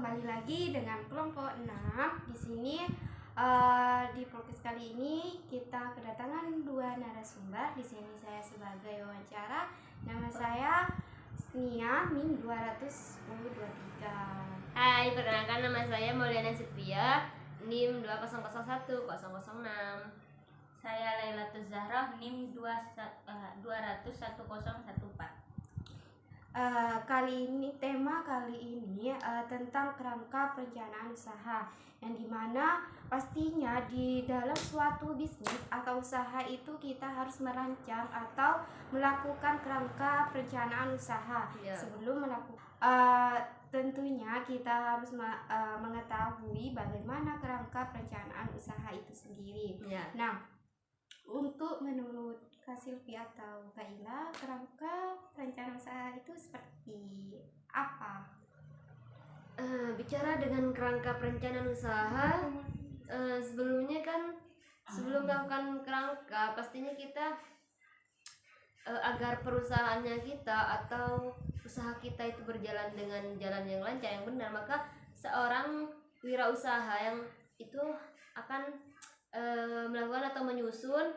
kembali lagi dengan kelompok 6. Di sini di podcast kali ini kita kedatangan dua narasumber. Di sini saya sebagai wawancara. Nama saya Nia NIM 21023. Hai, perkenalkan nama saya Mauliana Sitria, NIM 2001006. Saya Lailatul Zahra, NIM 2001014. Tema kali ini tentang kerangka perencanaan usaha, yang dimana pastinya di dalam suatu bisnis atau usaha itu kita harus merancang atau melakukan kerangka perencanaan usaha. Sebelum melakukan tentunya kita harus mengetahui bagaimana kerangka perencanaan usaha itu sendiri. Nah, untuk menurut Kak Silvi atau Kak Ila, kerangka perencanaan usaha itu seperti apa? Bicara dengan kerangka perencanaan usaha, sebelumnya kan sebelum melakukan kerangka pastinya kita agar perusahaannya kita atau usaha kita itu berjalan dengan jalan yang lancar, yang benar, maka seorang wirausaha yang itu akan melakukan atau menyusun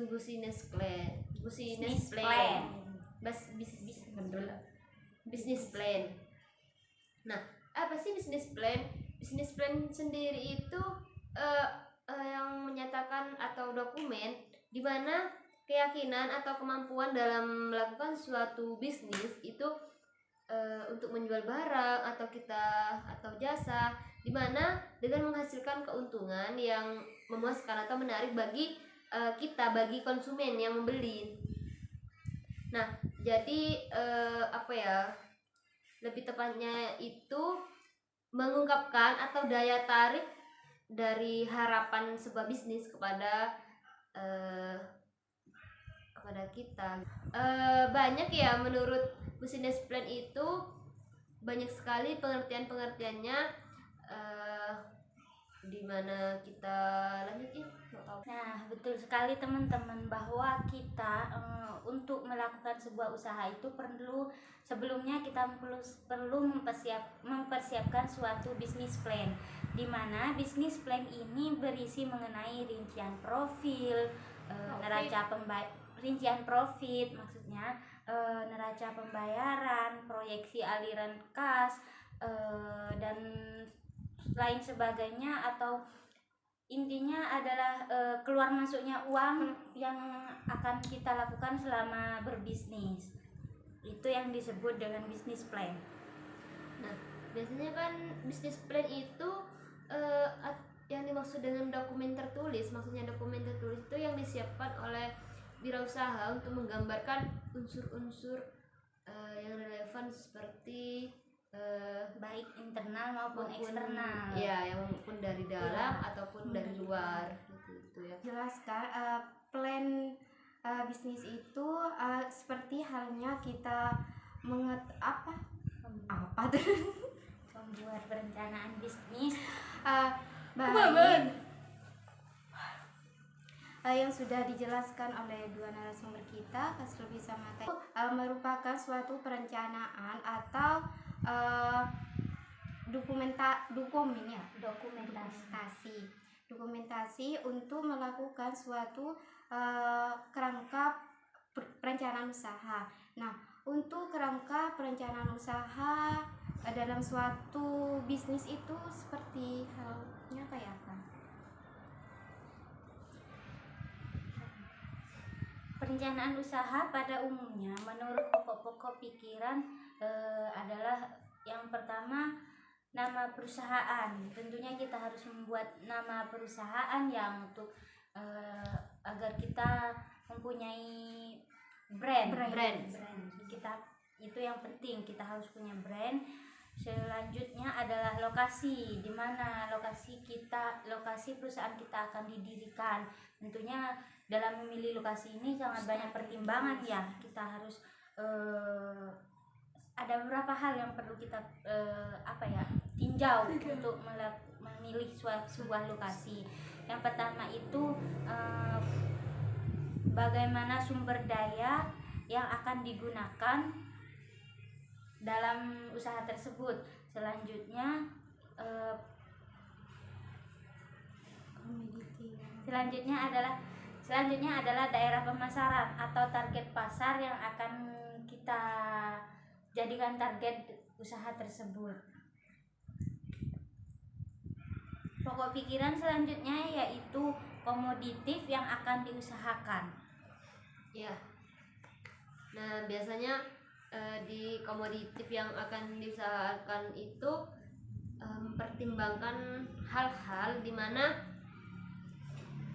business plan. Nah, apa sih business plan? Business plan sendiri itu yang menyatakan atau dokumen di mana keyakinan atau kemampuan dalam melakukan suatu bisnis itu untuk menjual barang atau jasa, di mana dengan menghasilkan keuntungan yang memuaskan atau menarik bagi bagi konsumen yang membeli. Nah, jadi lebih tepatnya itu mengungkapkan atau daya tarik dari harapan sebuah bisnis kepada kita. Banyak ya, menurut business plan itu banyak sekali pengertiannya, di mana kita lanjutin. Nah, betul sekali teman-teman, bahwa kita untuk melakukan sebuah usaha itu sebelumnya kita perlu mempersiapkan suatu bisnis plan, di mana bisnis plan ini berisi mengenai rincian neraca pembayaran, proyeksi aliran kas, dan lain sebagainya, atau intinya adalah keluar masuknya uang yang akan kita lakukan selama berbisnis. Itu yang disebut dengan bisnis plan. Nah, biasanya kan bisnis plan itu yang dimaksud dengan dokumen tertulis. Maksudnya dokumen tertulis itu yang disiapkan oleh wirausaha untuk menggambarkan unsur-unsur yang relevan seperti baik internal maupun eksternal. Ya, yang maupun dari dalam ataupun dari luar gitu ya. Jelaskan plan bisnis itu seperti halnya kita membuat perencanaan bisnis. Baik. Yang sudah dijelaskan oleh dua narasumber kita, Kak Silvi sama Kak, merupakan suatu perencanaan atau dokumentasi untuk melakukan suatu kerangka perencanaan usaha. Nah, untuk kerangka perencanaan usaha dalam suatu bisnis itu seperti halnya kayak apa? Perencanaan usaha pada umumnya menurut pokok-pokok pikiran adalah yang pertama, nama perusahaan. Tentunya kita harus membuat nama perusahaan yang untuk agar kita mempunyai brand. Kita itu yang penting, kita harus punya brand. Selanjutnya adalah lokasi, di mana lokasi perusahaan kita akan didirikan. Tentunya dalam memilih lokasi ini sangat banyak pertimbangan ya. Kita harus ada beberapa hal yang perlu kita tinjau untuk memilih sebuah lokasi. Yang pertama itu bagaimana sumber daya yang akan digunakan dalam usaha tersebut. Selanjutnya selanjutnya adalah daerah pemasaran atau target pasar yang akan kita jadikan target usaha tersebut. Pokok pikiran selanjutnya yaitu komoditif yang akan diusahakan. Ya. Nah, biasanya di komoditif yang akan diusahakan itu mempertimbangkan hal-hal di mana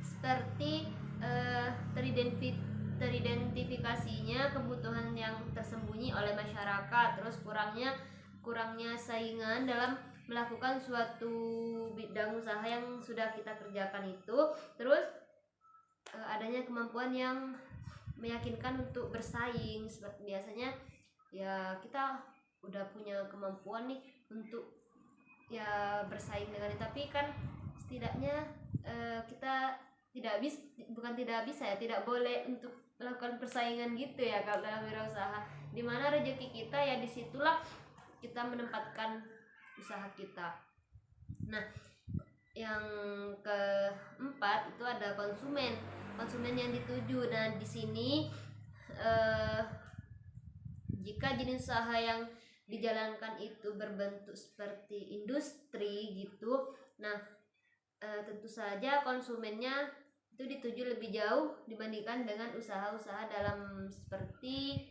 seperti teridentifikasinya kebutuhan yang tersembunyi oleh masyarakat, terus kurangnya saingan dalam melakukan suatu bidang usaha yang sudah kita kerjakan itu, terus adanya kemampuan yang meyakinkan untuk bersaing. Seperti biasanya ya kita udah punya kemampuan nih untuk ya bersaing dengan ini, tapi kan setidaknya kita tidak boleh untuk melakukan persaingan gitu ya kalau dalam wirausaha, dimana rezeki kita ya disitulah kita menempatkan usaha kita. Nah, yang keempat itu ada konsumen yang dituju. Nah, di sini jika jenis usaha yang dijalankan itu berbentuk seperti industri gitu, nah tentu saja konsumennya itu dituju lebih jauh dibandingkan dengan usaha-usaha dalam seperti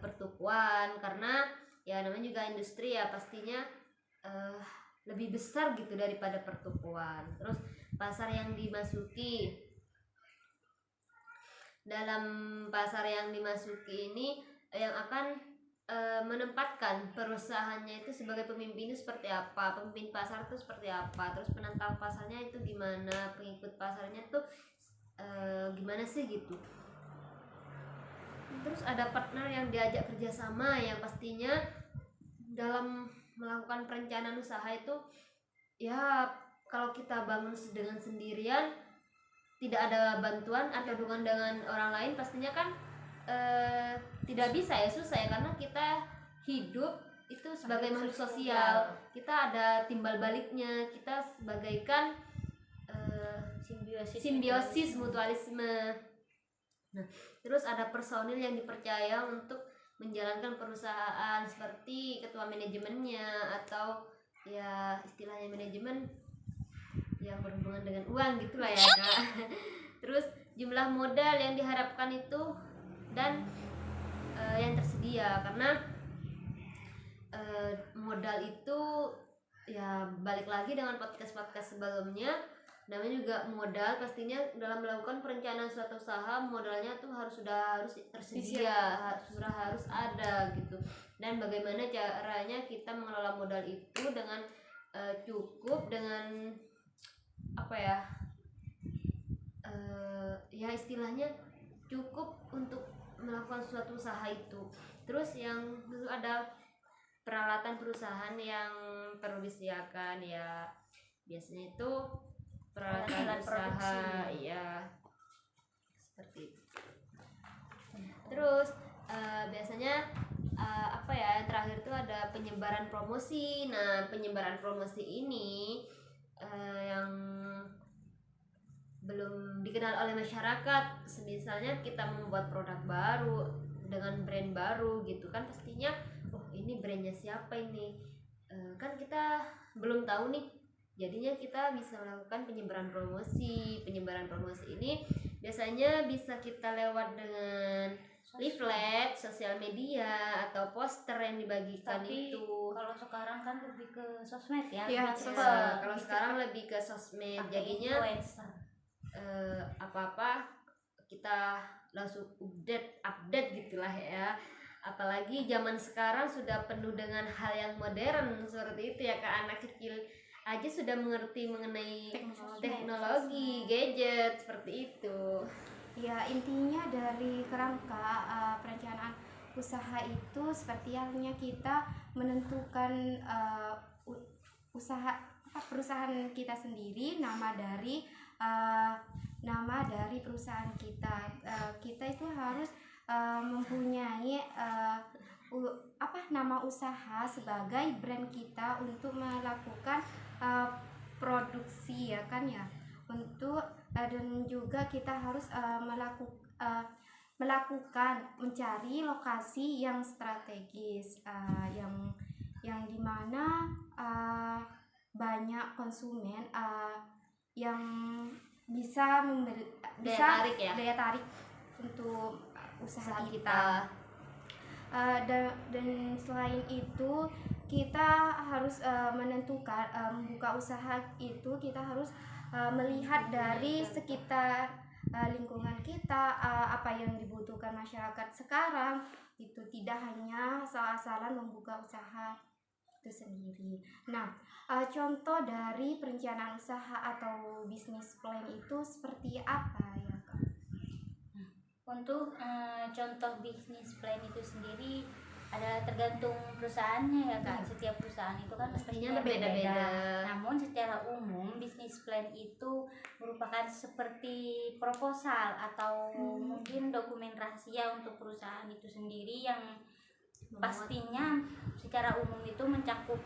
pertukuan, karena ya namanya juga industri ya pastinya lebih besar gitu daripada pertukuan. Terus pasar yang dimasuki, dalam pasar yang dimasuki ini yang akan menempatkan perusahaannya itu sebagai pemimpin itu seperti apa, pemimpin pasar itu seperti apa, terus penantang pasarnya itu gimana, pengikut pasarnya tuh gimana sih gitu. Terus ada partner yang diajak kerjasama, yang pastinya dalam melakukan perencanaan usaha itu ya kalau kita bangun dengan sendirian, tidak ada bantuan atau dukungan dengan orang lain, pastinya kan tidak bisa ya, susah ya, karena kita hidup itu sebagai makhluk sosial, kita ada timbal baliknya, kita sebagaikan simbiosis mutualisme. Nah, terus ada personil yang dipercaya untuk menjalankan perusahaan seperti ketua manajemennya, atau ya istilahnya manajemen yang berhubungan dengan uang gitulah ya Kak. Terus jumlah modal yang diharapkan itu dan yang tersedia, karena modal itu ya balik lagi dengan podcast sebelumnya, namanya juga modal, pastinya dalam melakukan perencanaan suatu usaha modalnya tuh harus tersedia, harus ada gitu. Dan bagaimana caranya kita mengelola modal itu dengan cukup, dengan apa ya, ya istilahnya cukup untuk melakukan suatu usaha itu. Terus yang ada peralatan perusahaan yang perlu disediakan, ya biasanya itu peralatan usaha, ya seperti itu. Terus biasanya apa ya, yang terakhir itu ada penyebaran promosi. Nah, penyebaran promosi ini yang belum dikenal oleh masyarakat. Misalnya kita membuat produk baru dengan brand baru gitu kan, pastinya ini brandnya siapa ini, kan kita belum tahu nih. Jadinya kita bisa melakukan penyebaran promosi ini biasanya bisa kita lewat dengan leaflet, sosial media, atau poster yang dibagikan. Tapi itu kalau sekarang kan lebih ke sosmed ya, kalau sekarang lebih ke sosmed, jadinya apa-apa kita langsung update gitulah ya. Apalagi zaman sekarang sudah penuh dengan hal yang modern seperti itu ya Kak. Anak kecil aja sudah mengerti mengenai teknologi, gadget seperti itu. Ya, intinya dari kerangka perencanaan usaha itu seperti halnya kita menentukan perusahaan kita sendiri, nama dari perusahaan kita. Kita itu harus mempunyai nama usaha sebagai brand kita untuk melakukan uh, produksi, ya kan ya, untuk dan juga kita harus melakukan mencari lokasi yang strategis, yang dimana banyak konsumen yang bisa daya tarik untuk usaha kita. Dan selain itu kita harus menentukan membuka usaha itu, kita harus melihat dari sekitar lingkungan kita, apa yang dibutuhkan masyarakat sekarang. Itu tidak hanya asal-asalan membuka usaha itu sendiri. Nah, contoh dari perencanaan usaha atau bisnis plan itu seperti apa ya, Kak? Untuk contoh bisnis plan itu sendiri adalah tergantung perusahaannya ya Kak. Setiap perusahaan itu kan pastinya berbeda-beda. Namun secara umum bisnis plan itu merupakan seperti proposal atau mungkin dokumen rahasia untuk perusahaan itu sendiri yang pastinya secara umum itu mencakup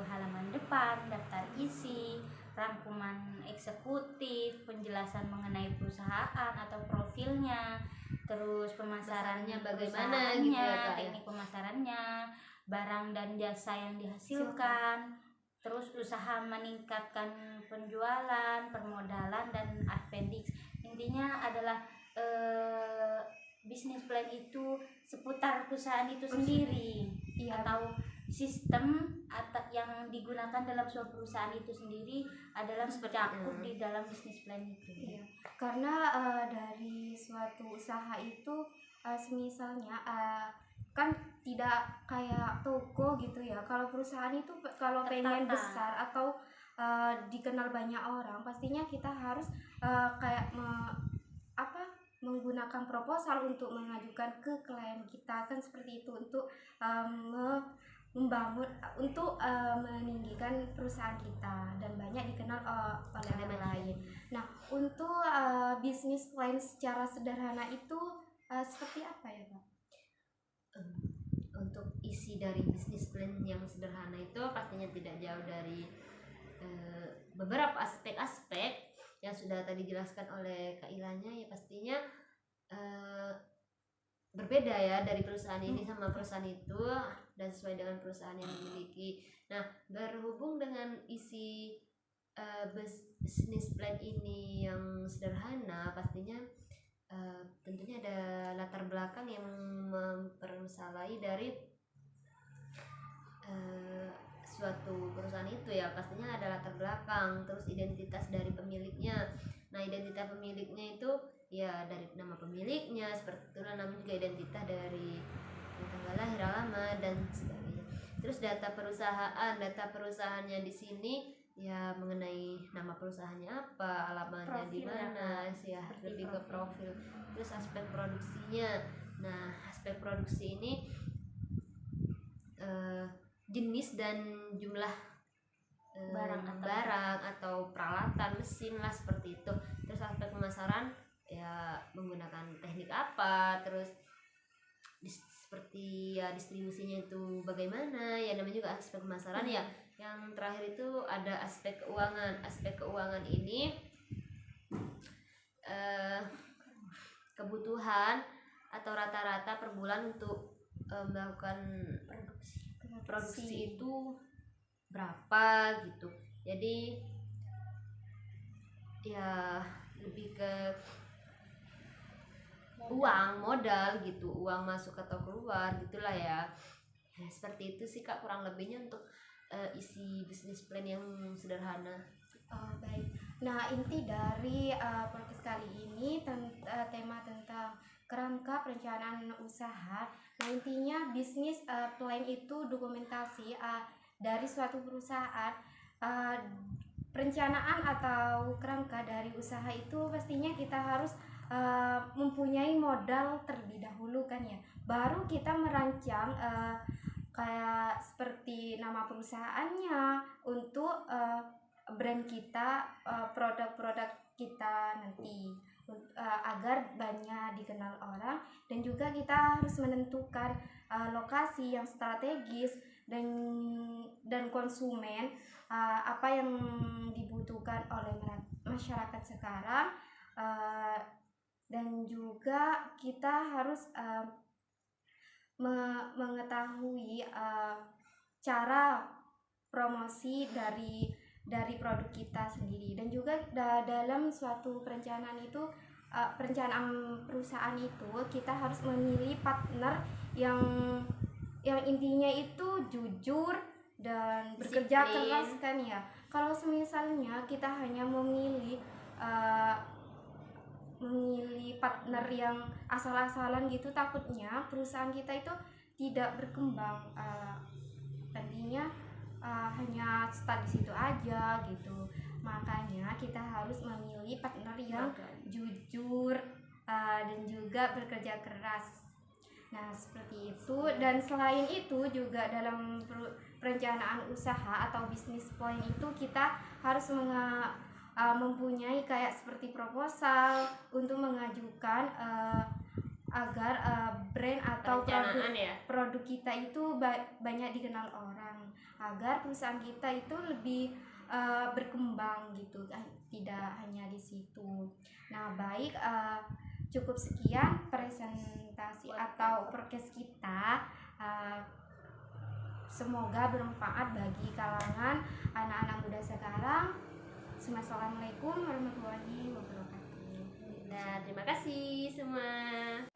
halaman depan, daftar isi, rangkuman eksekutif, penjelasan mengenai perusahaan atau profilnya, terus pemasarannya bagaimana gitu ya, teknik pemasarannya, barang dan jasa yang dihasilkan, terus usaha meningkatkan penjualan, permodalan, dan appendix. Intinya adalah bisnis plan itu seputar perusahaan itu sendiri, atau sistem yang digunakan dalam suatu perusahaan itu sendiri adalah tercakup di dalam bisnis plan itu. Iya. Karena dari suatu usaha itu semisalnya kan tidak kayak toko gitu ya. Kalau perusahaan itu kalau pengen besar atau dikenal banyak orang, pastinya kita harus kayak menggunakan proposal untuk mengajukan ke klien kita, kan seperti itu, untuk membangun, untuk meninggikan perusahaan kita dan banyak dikenal oleh orang lain. Nah, untuk bisnis plan secara sederhana itu seperti apa ya, Pak? Untuk isi dari bisnis plan yang sederhana itu pastinya tidak jauh dari beberapa aspek-aspek yang sudah tadi dijelaskan oleh Kak Ilanya. Ya pastinya berbeda ya dari perusahaan ini sama perusahaan itu, dan sesuai dengan perusahaan yang dimiliki. Nah, berhubung dengan isi bisnis plan ini yang sederhana, pastinya tentunya ada latar belakang yang mempermasalahi dari suatu perusahaan itu ya. Pastinya ada latar belakang, terus identitas dari pemiliknya. Nah, identitas pemiliknya itu ya dari nama pemiliknya, seperti itulah namanya juga identitas dari tanggal lahir, alamat, dan sebagainya. Terus data perusahaannya di sini ya mengenai nama perusahaannya apa, alamatnya di mana, ya lebih ke profil. Terus aspek produksinya. Nah, aspek produksi ini jenis dan jumlah barang atau peralatan mesin lah, seperti itu. Terus aspek pemasaran ya menggunakan teknik apa, terus seperti ya distribusinya itu bagaimana ya, namanya juga aspek pemasaran ya. Yang terakhir itu ada aspek keuangan. Aspek keuangan ini kebutuhan atau rata-rata per bulan untuk melakukan produksi itu berapa gitu. Jadi ya lebih ke uang modal gitu, uang masuk atau keluar gitulah ya. Seperti itu sih Kak kurang lebihnya untuk isi bisnis plan yang sederhana. Baik. Nah, inti dari podcast kali ini tema tentang kerangka perencanaan usaha. Nah, intinya bisnis plan itu dokumentasi dari suatu perusahaan. Perencanaan atau kerangka dari usaha itu pastinya kita harus mempunyai modal terlebih dahulu kan ya, baru kita merancang kayak seperti nama perusahaannya, untuk brand kita, produk-produk kita nanti. agar banyak dikenal orang, dan juga kita harus menentukan lokasi yang strategis dan konsumen apa yang dibutuhkan oleh masyarakat sekarang, dan juga kita harus mengetahui cara promosi dari produk kita sendiri, dan juga dalam suatu perencanaan itu perencanaan perusahaan itu kita harus memilih partner yang intinya itu jujur dan bekerja Disiplin. keras kan ya. Kalau misalnya kita hanya memilih partner yang asal-asalan gitu, takutnya perusahaan kita itu tidak berkembang, nantinya hanya stuck di situ aja gitu. Makanya kita harus memilih partner yang jujur dan juga bekerja keras. Nah, seperti itu. Dan selain itu juga dalam perencanaan usaha atau bisnis plan itu kita harus mempunyai kayak seperti proposal untuk mengajukan agar brand atau Perencanaan produk kita itu banyak dikenal orang, agar perusahaan kita itu lebih berkembang gitu, tidak hanya di situ. Nah, baik, cukup sekian presentasi atau podcast kita. Semoga bermanfaat bagi kalangan anak-anak muda sekarang. Assalamualaikum warahmatullahi wabarakatuh. Nah, terima kasih semua.